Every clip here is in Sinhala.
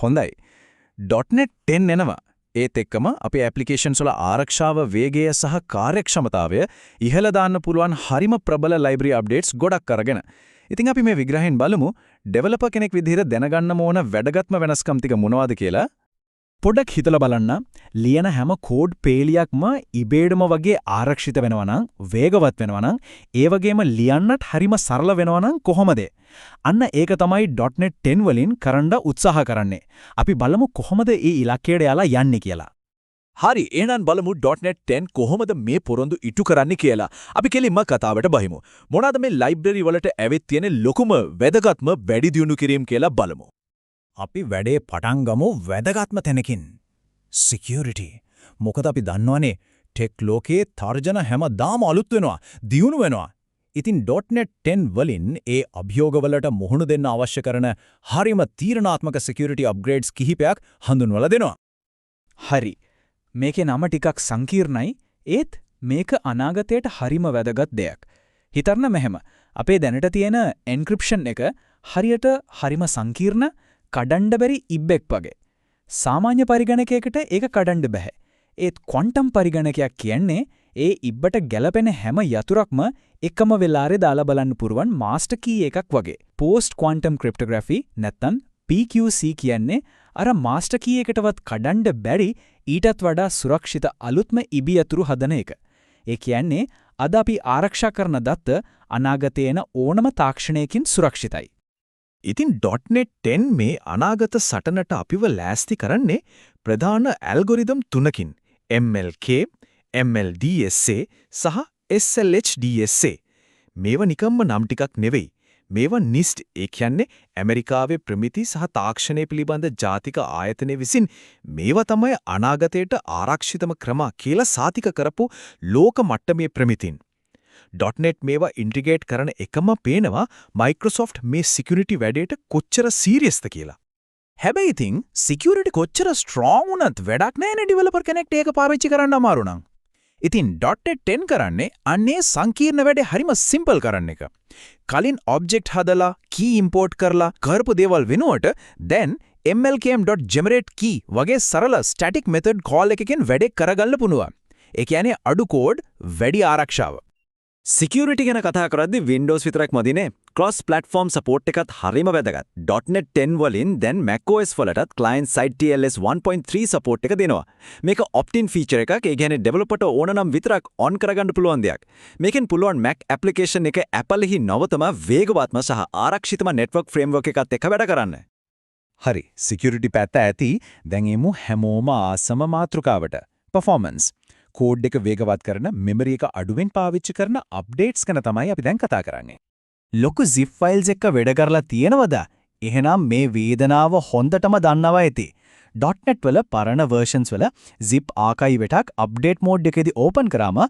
හොඳයි. .NET 10 එනවා. ඒත් එක්කම අපේ ඇප්ලිකේෂන්ස් වල ආරක්ෂාව, වේගය සහ කාර්යක්ෂමතාවය ඉහළ දාන්න පුළුවන් හරිම ප්‍රබල ලයිබ්‍රරි අප්ඩේට්ස් ගොඩක් අරගෙන. ඉතින් අපි මේ විග්‍රහයෙන් බලමු ඩෙවලොපර් කෙනෙක් විදිහට දැනගන්න ඕන වැදගත්ම වෙනස්කම් ටික මොනවද කියලා. පොඩ්ඩක් හිතලා බලන්න. ලියන හැම කෝඩ් පේලියක්ම ඉබේඩම වගේ ආරක්ෂිත වෙනවා නම්, වේගවත් වෙනවා නම්, ඒ වගේම ලියන්නත් හරිම සරල වෙනවා නම් කොහොමද? අන්න ඒක තමයි .NET 10 වලින් කරන්න උත්සාහ කරන්නේ. අපි බලමු කොහොමද මේ ඉලක්කයට යාලා යන්නේ කියලා. හරි, එහෙනම් බලමු .NET 10 කොහොමද මේ පොරොන්දු ඉටු කරන්නේ කියලා. අපි කෙලින්ම කතාවට බහිමු. මොනවාද මේ ලයිබ්‍රරි වලට ඇවිත් තියෙන ලොකුම වැදගත්ම වැඩි දියුණු කිරීම කියලා බලමු. අපි වැඩේ පටන් ගමු වැදගත්ම තැනකින්. security. මොකද අපි දන්නවනේ ටෙක් ලෝකයේ තර්ජන හැමදාම අලුත් වෙනවා, දියුණු වෙනවා. ඉතින් .NET 10 වලින් ඒ අභියෝගවලට මුහුණ දෙන්න අවශ්‍ය කරන හරිම තීරණාත්මක security upgrades කිහිපයක් හඳුන්වලා දෙනවා. හරි. මේකේ නම ටිකක් සංකීර්ණයි. ඒත් මේක අනාගතයට හරිම වැදගත් දෙයක්. හිතන්න මෙහෙම. අපේ දැනට තියෙන එන්ක්‍රිප්ෂන් එක හරියට හරිම සංකීර්ණ, කඩන්න බැරි ඉබ්බෙක් වගේ. සාමාන්‍ය පරිගණකයකට ඒක කඩන්න බෑ. ඒත් ක්වොන්ටම් පරිගණකයක් කියන්නේ ඒ ඉබ්බට ගැලපෙන හැම යතුරක්ම එකම වෙලාවේ දාලා බලන්න පුරුවන් මාස්ටර් කී එකක් වගේ. පෝස්ට් ක්වොන්ටම් ක්‍රිප්ටෝග්‍රැෆි නැත්නම් PQC කියන්නේ අර මාස්ටර් කී එකටවත් කඩන්න බැරි ඊටත් වඩා සුරක්ෂිත අලුත්ම ඉබි යතුරු හදන එක. ඒ කියන්නේ අද අපි ආරක්ෂා කරන දත්ත අනාගතේ එන ඕනම තාක්ෂණයකින් සුරක්ෂිතයි. ඉතින් .NET 10 මේ අනාගත සටනට අපිව ලෑස්ති කරන්නේ ප්‍රධාන ඇල්ගොරිතම් තුනකින්. MLK, MLDSA සහ SLHDSA. මේවා නිකම්ම නම් ටිකක් නෙවෙයි. මේවා NIST, ඒ කියන්නේ ඇමරිකාවේ ප්‍රමිති සහ තාක්ෂණය පිළිබඳ ජාතික ආයතනය විසින් මේවා තමයි අනාගතයට ආරක්ෂිතම ක්‍රම කියලා සාතික කරපු ලෝක මට්ටමේ ප්‍රමිතින්. .NET මේවා ඉන්ටිග්‍රේට් කරන එකම පේනවා Microsoft මේ security වැඩේට කොච්චර සීරියස්ද කියලා. හැබැයි ඉතින් security කොච්චර strong වුණත් වැඩක් නැහැනේ developer කෙනෙක්ට ඒක පාවිච්චි කරන්න අමාරු නම්. ඉතින් .NET 10 කරන්නේ අන්නේ සංකීර්ණ වැඩේ හරිම simple කරන්න එක. කලින් object හදලා key import කරලා කරපු දේවල් වෙනුවට දැන් mlkm.generate key වගේ සරල static method call එකකින් වැඩේ කරගන්න පුළුවන්. ඒ කියන්නේ අඩු කෝඩ් වැඩි ආරක්ෂාව. security ගැන කතා කරද්දී Windows විතරක් මදිනේ. cross platform support එකත් හරිම වැදගත්. .NET 10 වලින් දැන් macOS වලටත් client side TLS 1.3 support එක දෙනවා. මේක opt-in feature එකක්. ඒ කියන්නේ developer-ට ඕන නම් විතරක් on කරගන්න පුළුවන් දෙයක්. මේකෙන් පුළුවන් Mac application එක Apple-හි නවතම වේගවත්ම සහ ආරක්ෂිතම network framework එකත් එක්ක වැඩ කරන්න. හරි, security පැත්ත ඇති. දැන් එමු හැමෝම ආසම මාතෘකාවට. performance. කෝඩ් එක වේගවත් කරන, මෙමරි එක අඩුවෙන් පාවිච්චි කරන අප්ඩේට්ස් ගැන තමයි අපි දැන් කතා කරන්නේ. ලොකු zip files එක වැඩ කරලා තියෙනවද? එහෙනම් මේ වේදනාව හොඳටම දන්නවා ඇති. .NET වල පරණ versions වල zip archive එකක් අප්ඩේට් මෝඩ් එකේදී ඕපන් කරාම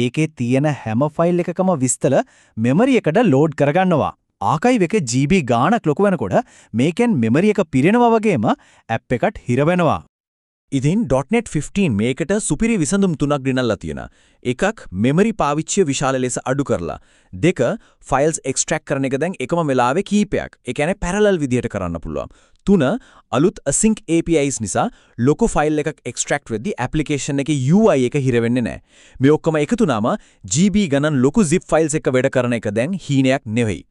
ඒකේ තියෙන හැම ෆයිල් එකකම විස්තර මෙමරි එකට ලෝඩ් කරගන්නවා. ආකයිව් එකේ GB ගාණක් ලොකු වෙනකොට මේකෙන් මෙමරි එක පිරෙනවා වගේම ඇප් එකට හිර වෙනවා. ඉතින් .NET 15 මේකට සුපිරි විසඳුම් තුනක් ගෙනල්ලා තියෙනවා. එකක් මෙමරි පාවිච්චිය විශාල ලෙස අඩු කරලා. දෙක ෆයිල්ස් එක්ස්ට්‍රැක්ට් කරන එක දැන් එකම වෙලාවේ කීපයක්. ඒ කියන්නේ පැරලල් විදියට කරන්න පුළුවන්. තුන අලුත් async APIs නිසා ලොකු ෆයිල් එකක් එක්ස්ට්‍රැක්ට් වෙද්දී ඇප්ලිකේෂන් එකේ UI එක හිර වෙන්නේ නැහැ. මේ ඔක්කොම එකතු වුණාම GB ගණන් ලොකු zip files එක වැඩ කරන එක දැන් හීනයක් නෙවෙයි.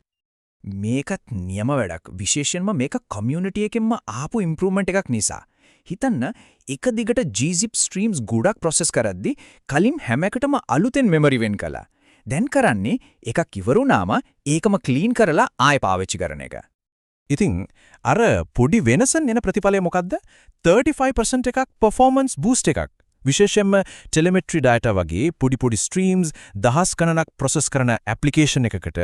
මේකත් නියම වැඩක්. විශේෂයෙන්ම මේක community එකෙන්ම ආපු improvement එකක් නිසා. හිතන්න එක දිගට gzip streams ගොඩක් process කරද්දී කලින් හැම එකටම අලුතෙන් memory වෙන් කළා. දැන් කරන්නේ එකක් ඉවර වුණාම ඒකම clean කරලා ආයෙ පාවිච්චි කරන එක. ඉතින් අර පොඩි වෙනසෙන් එන ප්‍රතිඵලය මොකද්ද? 35% එකක් performance boost එකක්. විශේෂයෙන්ම telemetry data වගේ පොඩි streams දහස් ගණනක් process කරන application එකකට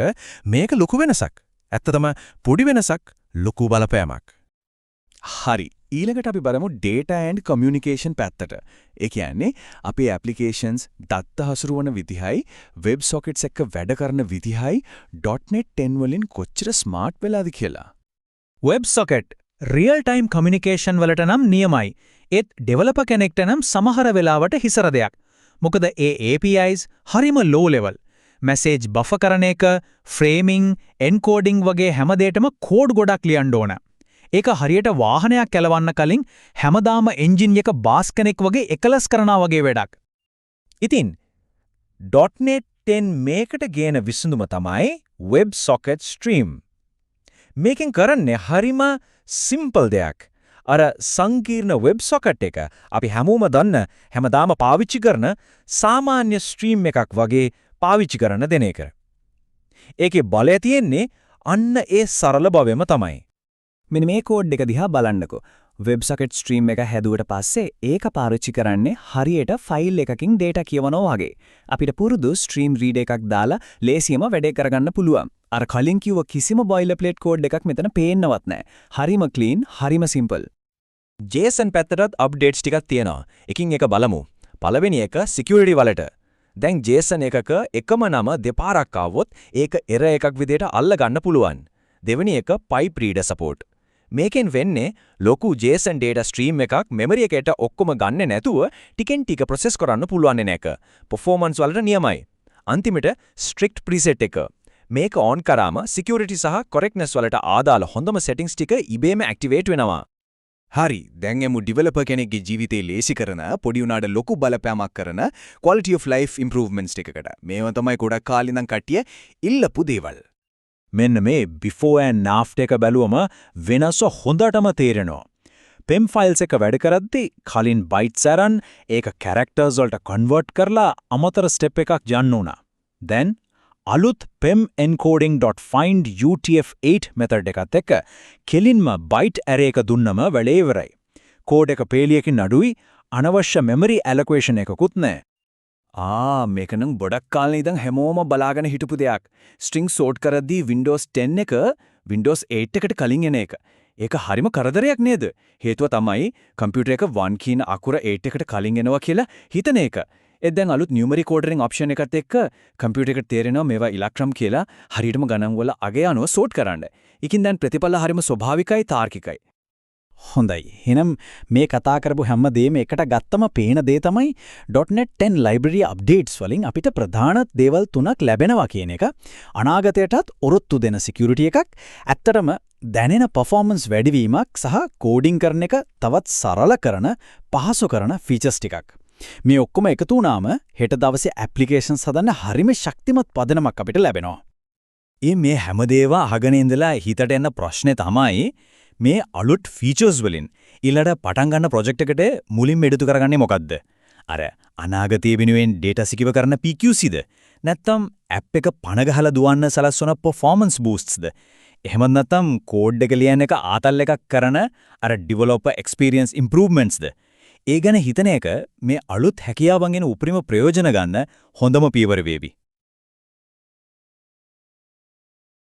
මේක ලොකු වෙනසක්. ඇත්තටම පොඩි වෙනසක් ලොකු බලපෑමක්. හරි. ඊළඟට අපි බලමු data and communication පැත්තට. ඒ කියන්නේ අපේ applications දත්ත හසුරුවන විදිහයි web sockets එක්ක වැඩ කරන විදිහයි .NET 10 වලින් කොච්චර smart වෙලාද කියලා. web socket real time communication වලට නම් නියමයි. ඒත් developer කෙනෙක්ට නම් සමහර වෙලාවට හිසර දෙයක්. මොකද ඒ APIs හරිම low level. message buffer කරන එක, framing, encoding වගේ හැම දෙයකම code ගොඩක් ලියන්න ඕන. ඒක හරියට වාහනයක් කෙලවන්න කලින් හැමදාම එන්ජින් එක බාස් කෙනෙක් වගේ එකලස් කරනවා වගේ වැඩක්. ඉතින් .NET 10 මේකට ගේන විසඳුම තමයි WebSocket Stream. මේකෙන් කරන්නේ හරිම සිම්පල් දෙයක්. අර සංකීර්ණ WebSocket එක අපි හැමෝම දන්න හැමදාම පාවිච්චි කරන සාමාන්‍ය ස්ට්‍රීම් එකක් වගේ පාවිච්චි කරන දෙන එක. ඒකේ බලය තියෙන්නේ අන්න ඒ සරල බවෙම තමයි. මෙන්න මේ කෝඩ් එක දිහා බලන්නකෝ. WebSocket stream එක හැදුවට පස්සේ ඒක පාවිච්චි කරන්නේ හරියට ෆයිල් එකකින් data කියවනවා වගේ. අපිට පුරුදු stream read එකක් දාලා ලේසියම වැඩේ කරගන්න පුළුවන්. අර කලින් කිව්ව කිසිම boilerplate code එකක් මෙතන පේන්නවත් නැහැ. හරිම clean, හරිම simple. JSON පැත්තටත් අප්ඩේට්ස් ටිකක් තියෙනවා. එකින් එක බලමු. පළවෙනි එක security වලට. දැන් JSON එකක එකම නම දෙපාරක් ආවොත් ඒක error එකක් විදිහට අල්ල ගන්න පුළුවන්. දෙවෙනි එක pipe reader support. මේකෙන් වෙන්නේ ලොකු JSON data stream එකක් memory එකට ඔක්කොම ගන්නෙ නැතුව ටිකෙන් ටික process කරන්න පුළුවන් වෙන එක. performance වලට නියමයි. අන්තිමට strict preset එක. මේක on කරාම security සහ correctness වලට ආදාළ හොඳම settings ටික ඉබේම activate වෙනවා. හරි දැන් එමු ඩෙවලොපර් කෙනෙක්ගේ ජීවිතේ ලේසි කරන පොඩි උනාට ලොකු බලපෑමක් කරන quality of life improvements ටිකකට. මේවා තමයි ගොඩක් කාලේ ඉඳන් කට්ටිය ඉල්ලපු දේවල්. මෙන්න මේ before and after එක බැලුවම වෙනස හොඳටම තේරෙනවා. PEM files එක වැඩ කරද්දී කලින් bytes අරන් ඒක characters වලට convert කරලා අමතර step එකක් යන්න උනා. then අලුත් PEM encoding.find UTF-8 method එකත් එක්ක කෙලින්ම byte array එක දුන්නම වැඩේ ඉවරයි. කෝඩ් එක පේලියකින් අඩුයි අනවශ්‍ය memory allocation එකකුත් නැහැ. මේක නම් ගොඩක් කාලේ ඉඳන් හැමෝම බලාගෙන හිටපු දෙයක්. string sort කරද්දී Windows 10 එක Windows 8 එකට කලින් එන එක. ඒක හරිම කරදරයක් නේද? හේතුව තමයි කම්පියුටර් එක 1 කියන අකුර 8 එකට කලින් එනවා කියලා හිතන එක. දැන් අලුත් numeric ordering option එකත් එක්ක කම්පියුටර් එකට තේරෙනවා මේවා ඉලක්කම් කියලා හරියටම ගණන් වල අගය අනුව sort කරන්න. ඒකින් දැන් ප්‍රතිඵල හරිම ස්වභාවිකයි තාර්කිකයි. හොඳයි. එහෙනම් මේ කතා කරපු හැමදේම එකට ගත්තම පේන දේ තමයි .NET 10 library updates වලින් අපිට ප්‍රධාන දේවල් තුනක් ලැබෙනවා කියන එක. අනාගතයටත් ඔරොත්තු දෙන security එකක්. ඇත්තටම දැනෙන performance වැඩිවීමක් සහ coding කරන එක තවත් සරල කරන, පහසු කරන features ටිකක්. මේ ඔක්කොම එකතු වුණාම හෙට දවසේ applications හදන්න හරිම ශක්තිමත් පදනමක් අපිට ලැබෙනවා. මේ හැමදේම අහගෙන ඉඳලා හිතට එන ප්‍රශ්නේ තමයි මේ අලුත් ෆීචර්ස් වලින් ඊළඟ පටන් ගන්න ප්‍රොජෙක්ට් එකට මුලින්ම எடுத்து කරගන්නේ මොකද්ද? අර අනාගතයේ වෙනුවෙන් data secure කරන PQCද? නැත්නම් app එක පණ ගහලා දුවන්න සලස්වන performance boosts ද? එහෙමත් නැත්නම් කෝඩ් එක ලියන එක ආතල් එකක් කරන අර developer experience improvements ද? ඒ ගැන හිතන එක මේ අලුත් හැකියාවන් ගැන උපරිම ප්‍රයෝජන ගන්න හොඳම පියවර වේවි.